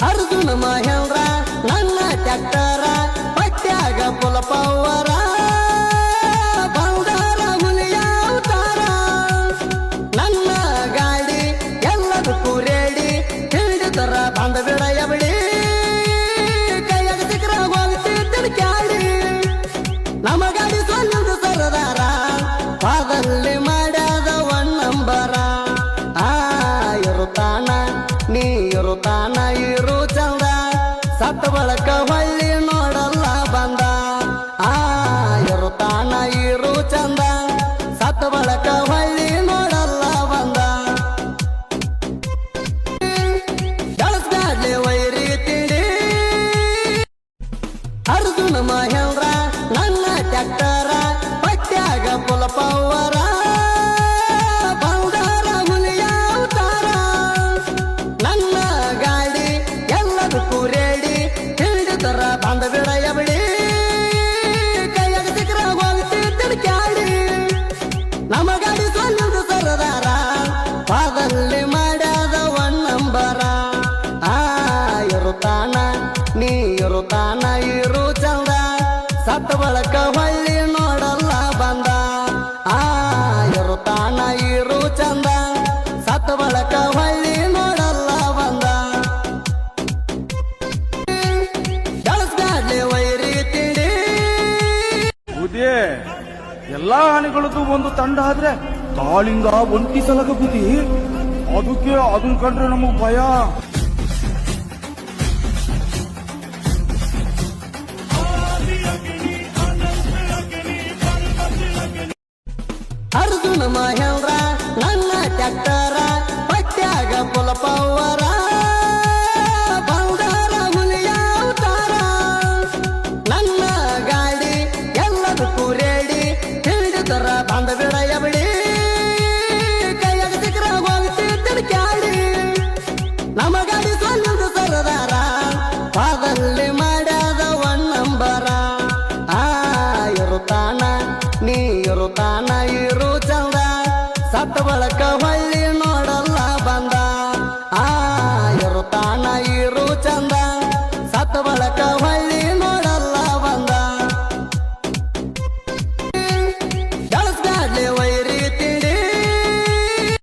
ಅರ್ಜುನ ಮಹೇಂದ್ರ ನನ್ನ ಟ್ಯಾಕ್ಟರ ಪಟ್ಯಾಗ ಪುಲ ಪವರ ಬಂಗಾರ ಹುಲಿಯ ಅವತಾರ ನನ್ನ ಗಾಡಿ ಎಲ್ಲದಕ್ಕೂ ರೇಡಿ ಹಿಡಿದರ ಬಂದ ಬಿಡಯ ಬಿಡಿ ಕೈಯಾಗ ಸಿಕ್ಕರ ಹೋಗ್ತಿದ್ದ ಕ್ಯಾಡಿ ನಮ್ಮ ಗಾಡಿ ಸೊಲ್ಲದ ಸರದಾರ ಪಾದಲ್ಲಿ ಮಾಡ್ಯಾದ ಒನ್ ನಂಬರ ಇರುತ್ತಾನ ನೀ ಇರುತ್ತಾನ ಇರು ಚಂದ ಸತ್ತ ಬಳಕ ಹೊಳ್ಳಿ ನೋಡಲ್ಲ ಬಂದ ಇರುತ್ತಾನ ಇರು ಚಂದ ಸತ್ತ ಬಳಕ ಹೊಳ್ಳಿ ನೋಡಲ್ಲ ಬಂದ ಬಳಸ್ಗಾಡ್ಲಿ ವೈರಿ ತಿಂಡಿ ಅರ್ಜುನ ಮಹೇಂದ್ರ ನನ್ನ ಟ್ಯಾಕ್ಟರ ಪಟ್ಯಾಗ ಪುಲ ಪವರ ಬಂಗಾರ ಹುಲಿಯ ಅವತಾರ ನನ್ನ ಗಾಡಿ ಎಲ್ಲದಕ್ಕೂ ರೇಡಿ ಹಿಡಿದರ ಬಂದ ಬಿಡಯ ಬಿಡಿ ಕೈಯಾಗ ಸಿಕ್ಕರ ಹೋಗ್ತಿದ್ದ ಕ್ಯಾಡಿ ನಮ್ಮ ಗಾಡಿ ಸೊಲ್ಲದ ಸರದಾರ ಪಾದಲ್ಲಿ ಮಾಡ್ಯಾದ ಒನ್ ನಂಬರ ಇರುತ್ತಾನ ನೀ ಇರುತ್ತಾನ ಇರು ಚಂದ ಸತ್ತ ಬಳಕ ಹೊಳ್ಳಿ ನೋಡಲ್ಲ ಬಂದ ಇರುತ್ತಾನ ಇರು ಚಂದ ಸತ್ತ ಬಳಕ ಹೊಳ್ಳಿ ನೋಡಲ್ಲ ಬಂದ ಬಳಸ್ಗಾಡ್ಲಿ ವೈರಿ ತಿಂಡಿ ಬುದ್ಧಿ ಎಲ್ಲಾ ಆನೆಗಳದ್ದು ಒಂದು ತಂಡ ಆದ್ರೆ ಕಾಳಿಂಗ ಒಂಟಿ ಸಲಗ ಬುದ್ಧಿ ಅದಕ್ಕೆ ಅದನ್ ಕಂಡ್ರೆ ನಮಗ್ ಭಯ. ಅರ್ಜುನ ಮಹೇಂದ್ರ ನನ್ನ ಟ್ಯಾಕ್ಟರ ಪಟ್ಯಾಗ ಪುಲ ಪವರ ಬಂಗಾರ ಹುಲಿಯ ಅವತಾರ ನನ್ನ ಗಾಡಿ ಎಲ್ಲದಕ್ಕೂ ರೇಡಿ ಹಿಡಿದರ ಬಂದ ಬಿಡಯ ಬಿಡಿ ಕೈಯಾಗ ಸಿಕ್ಕರ ಹೋಗ್ತಿದ್ದ ಕ್ಯಾಡಿ ನಮ್ಮ ಗಾಡಿ ಸೊಲ್ಲದ ಸರದಾರ ಪಾದಲ್ಲಿ ಮಾಡ್ಯಾದ ಒನ್ ನಂಬರ ಇರುತ್ತಾನ ನೀ ಇರುತ್ತಾನ ಇರು ಚಂದ ಸತ್ತ ಬಳಕ ಹೊಳ್ಳಿ ನೋಡಲ್ಲ ಬಂದ ಇರುತ್ತಾನ ಇರು ಚಂದ ಸತ್ತ ಬಳಕ